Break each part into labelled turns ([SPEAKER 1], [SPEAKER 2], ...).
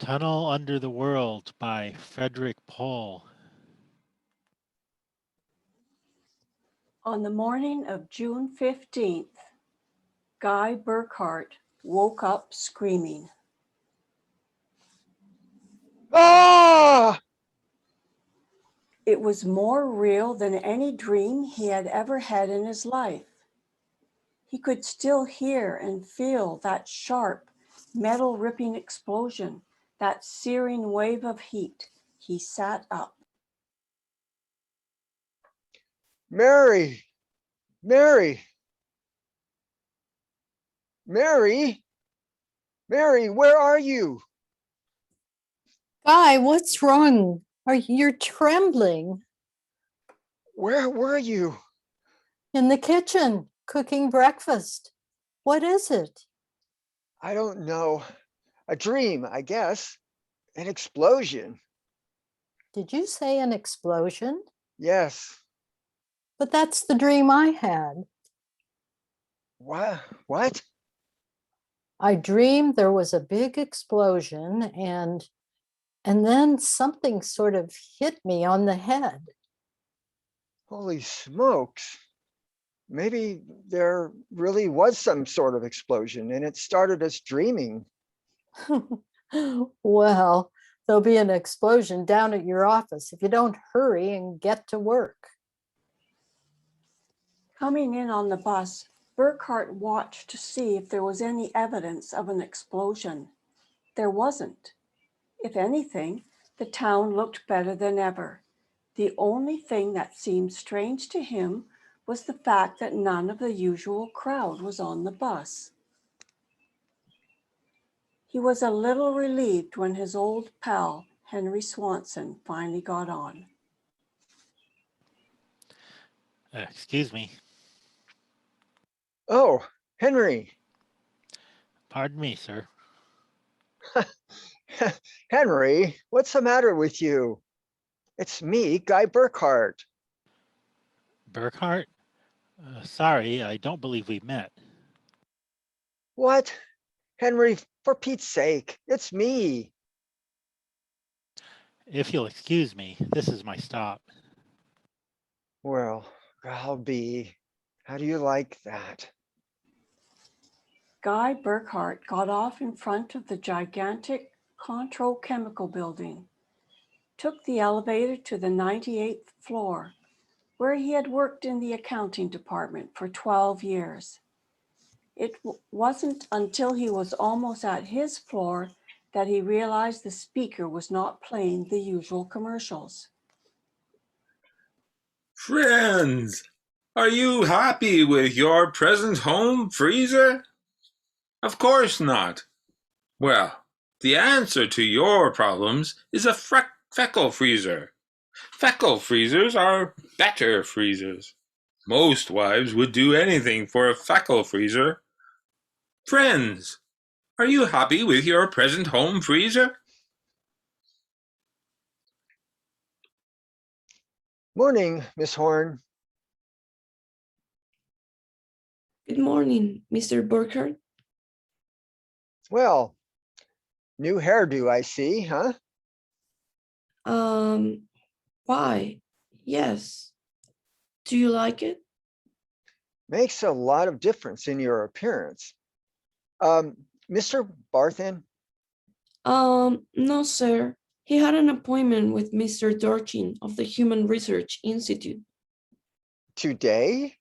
[SPEAKER 1] Tunnel Under the World by Frederik Pohl.
[SPEAKER 2] On the morning of June 15th, Guy Burckhardt woke up screaming.
[SPEAKER 3] Ah!
[SPEAKER 2] It was more real than any dream he had ever had in his life. He could still hear and feel that sharp, metal-ripping explosion, that searing wave of heat. He sat up.
[SPEAKER 3] Mary! Mary! Mary! Mary, where are you?
[SPEAKER 4] Guy, what's wrong? You're trembling?
[SPEAKER 3] Where were you?
[SPEAKER 4] In the kitchen, cooking breakfast. What is it?
[SPEAKER 3] I don't know. A dream, I guess. An explosion.
[SPEAKER 4] Did you say an explosion?
[SPEAKER 3] Yes.
[SPEAKER 4] But that's the dream I had.
[SPEAKER 3] What?
[SPEAKER 4] I dreamed there was a big explosion and then something sort of hit me on the head.
[SPEAKER 3] Holy smokes. Maybe there really was some sort of explosion and it started us dreaming.
[SPEAKER 4] Well, there'll be an explosion down at your office if you don't hurry and get to work.
[SPEAKER 2] Coming in on the bus, Burckhardt watched to see if there was any evidence of an explosion. There wasn't. If anything, the town looked better than ever. The only thing that seemed strange to him was the fact that none of the usual crowd was on the bus. He was a little relieved when his old pal, Henry Swanson, finally got on.
[SPEAKER 1] Excuse me.
[SPEAKER 3] Oh, Henry.
[SPEAKER 1] Pardon me, sir.
[SPEAKER 3] Henry, what's the matter with you? It's me, Guy Burckhardt.
[SPEAKER 1] Burckhardt? Sorry, I don't believe we met.
[SPEAKER 3] What? Henry, for Pete's sake, it's me.
[SPEAKER 1] If you'll excuse me, this is my stop.
[SPEAKER 3] Well, I'll be. How do you like that?
[SPEAKER 2] Guy Burckhardt got off in front of the gigantic Control Chemical building, took the elevator to the 98th floor, where he had worked in the accounting department for 12 years. It wasn't until he was almost at his floor that he realized the speaker was not playing the usual commercials.
[SPEAKER 5] Friends, are you happy with your present home freezer? Of course not. Well, the answer to your problems is a Feckle freezer. Feckle freezers are better freezers. Most wives would do anything for a Feckle freezer. Friends, are you happy with your present home freezer?
[SPEAKER 3] Morning, Miss Horn.
[SPEAKER 6] Good morning, Mr. Burckhardt.
[SPEAKER 3] Well, new hairdo, I see, huh?
[SPEAKER 6] Why? Yes. Do you like it?
[SPEAKER 3] Makes a lot of difference in your appearance. Mr. Barthen?
[SPEAKER 6] No, sir. He had an appointment with Mr. Dorchin of the Human Research Institute.
[SPEAKER 3] Today?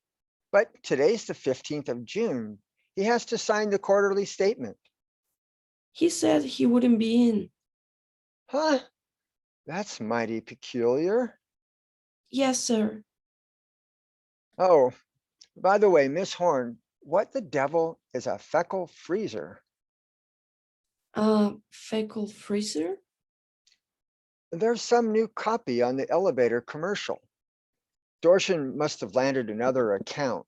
[SPEAKER 3] But today's the 15th of June. He has to sign the quarterly statement.
[SPEAKER 6] He said he wouldn't be in.
[SPEAKER 3] Huh? That's mighty peculiar.
[SPEAKER 6] Yes, sir.
[SPEAKER 3] Oh, by the way, Miss Horn, what the devil is a Feckle freezer?
[SPEAKER 6] Feckle freezer?
[SPEAKER 3] There's some new copy on the elevator commercial. Dorchin must have landed another account.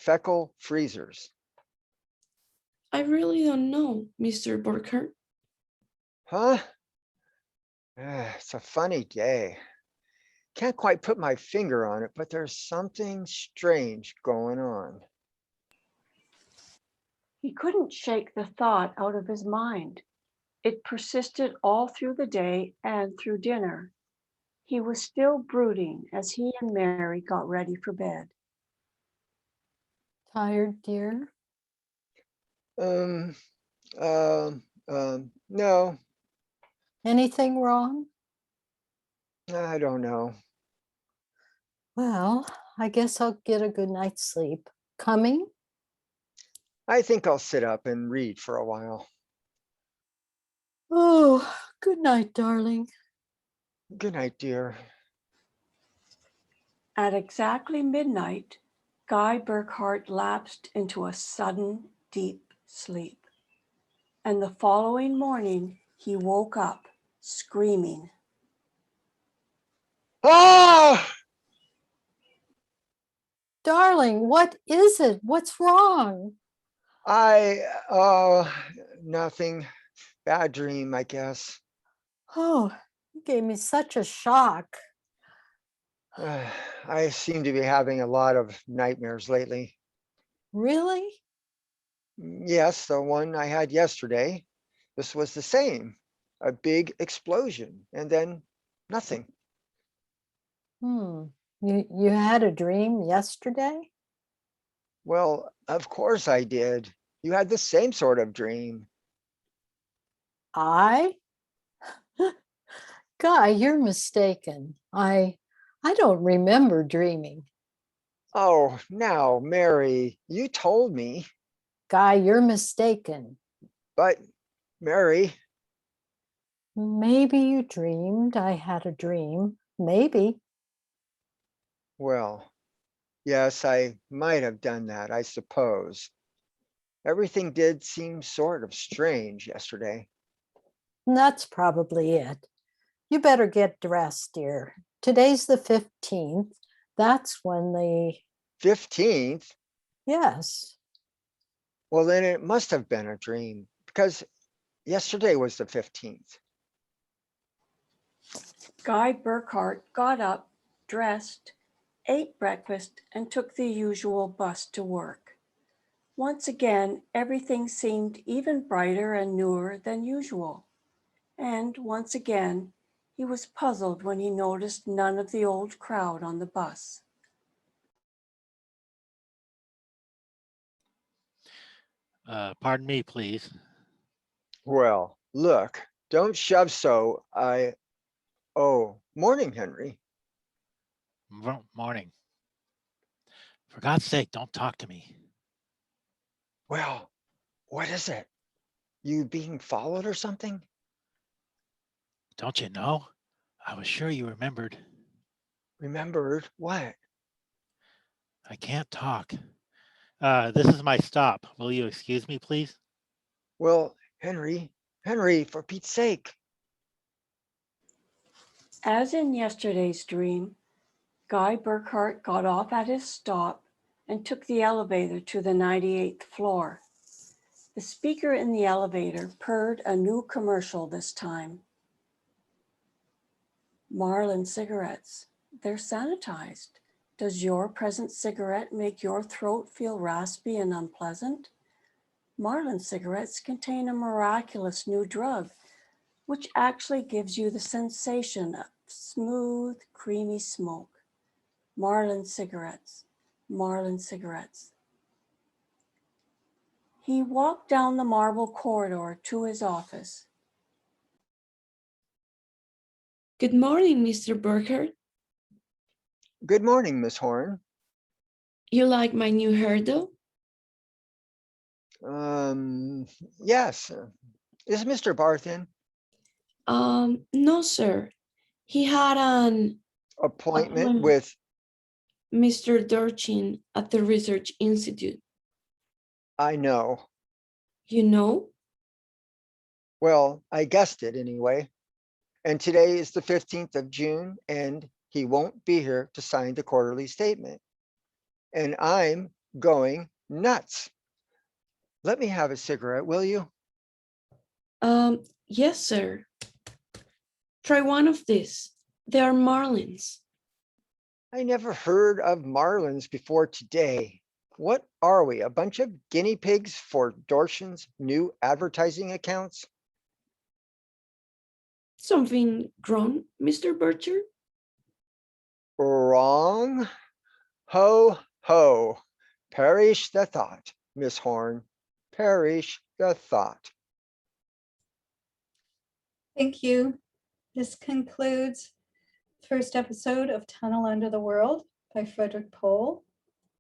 [SPEAKER 3] Feckle freezers.
[SPEAKER 6] I really don't know, Mr. Burckhardt.
[SPEAKER 3] Huh? It's a funny day. Can't quite put my finger on it, but there's something strange going on.
[SPEAKER 2] He couldn't shake the thought out of his mind. It persisted all through the day and through dinner. He was still brooding as he and Mary got ready for bed.
[SPEAKER 4] Tired, dear?
[SPEAKER 3] Um, no,
[SPEAKER 4] Anything wrong?
[SPEAKER 3] I don't know.
[SPEAKER 4] Well, I guess I'll get a good night's sleep. Coming?
[SPEAKER 3] I think I'll sit up and read for a while.
[SPEAKER 4] Oh, good night, darling.
[SPEAKER 3] Good night, dear.
[SPEAKER 2] At exactly midnight, Guy Burckhardt lapsed into a sudden, deep sleep. And the following morning, he woke up screaming.
[SPEAKER 3] Ah!
[SPEAKER 4] Darling, what is it? What's wrong?
[SPEAKER 3] Nothing. Bad dream, I guess.
[SPEAKER 4] Oh, you gave me such a shock.
[SPEAKER 3] I seem to be having a lot of nightmares lately.
[SPEAKER 4] Really?
[SPEAKER 3] Yes, the one I had yesterday. This was the same. A big explosion and then nothing.
[SPEAKER 4] Hmm. You had a dream yesterday?
[SPEAKER 3] Well, of course I did. You had the same sort of dream.
[SPEAKER 4] I? Guy, you're mistaken. I don't remember dreaming.
[SPEAKER 3] Oh, now, Mary, you told me,
[SPEAKER 4] Guy, you're mistaken.
[SPEAKER 3] but Mary,
[SPEAKER 4] Maybe you dreamed I had a dream. Maybe.
[SPEAKER 3] well, yes, I might have done that, I suppose. Everything did seem sort of strange yesterday.
[SPEAKER 4] That's probably it. You better get dressed, dear. Today's the 15th. That's when
[SPEAKER 3] 15th?
[SPEAKER 4] yes.
[SPEAKER 3] Well, then it must have been a dream because yesterday was the 15th.
[SPEAKER 2] Guy Burckhardt got up, dressed, ate breakfast, and took the usual bus to work. Once again, everything seemed even brighter and newer than usual. And once again, he was puzzled when he noticed none of the old crowd on the bus.
[SPEAKER 1] Pardon me, please.
[SPEAKER 3] Well, look, don't shove so. Oh, morning, Henry.
[SPEAKER 1] Morning. For God's sake, don't talk to me.
[SPEAKER 3] Well, what is it? You being followed or something?
[SPEAKER 1] Don't you know? I was sure you remembered.
[SPEAKER 3] Remembered what?
[SPEAKER 1] I can't talk. This is my stop. Will you excuse me, please?
[SPEAKER 3] Well, Henry, for Pete's sake.
[SPEAKER 2] As in yesterday's dream, Guy Burckhardt got off at his stop and took the elevator to the 98th floor. The speaker in the elevator purred a new commercial this time. Marlin cigarettes. They're sanitized. Does your present cigarette make your throat feel raspy and unpleasant? Marlin cigarettes contain a miraculous new drug, which actually gives you the sensation of smooth, creamy smoke. Marlin cigarettes. Marlin cigarettes. He walked down the marble corridor to his office.
[SPEAKER 6] Good morning, Mr. Burckhardt.
[SPEAKER 3] Good morning, Miss Horn.
[SPEAKER 6] You like my new hairdo?
[SPEAKER 3] Yes. Is Mr. Barth in?
[SPEAKER 6] No, sir. He had an
[SPEAKER 3] Appointment
[SPEAKER 6] appointment
[SPEAKER 3] with,
[SPEAKER 6] Mr. Dorchin at the Research Institute.
[SPEAKER 3] I know.
[SPEAKER 6] You know?
[SPEAKER 3] Well, I guessed it anyway. And today is the 15th of June, and he won't be here to sign the quarterly statement. And I'm going nuts. Let me have a cigarette, will you?
[SPEAKER 6] Yes, sir. Try one of these. They are Marlins.
[SPEAKER 3] I never heard of Marlins before today. What are we, a bunch of guinea pigs for Dorshan's new advertising accounts?
[SPEAKER 6] Something wrong, Mr. Bircher?
[SPEAKER 3] Wrong? Ho, ho. Perish the thought, Miss Horn. Perish the thought.
[SPEAKER 7] Thank you. This concludes the first episode of Tunnel Under the World by Frederik Pohl.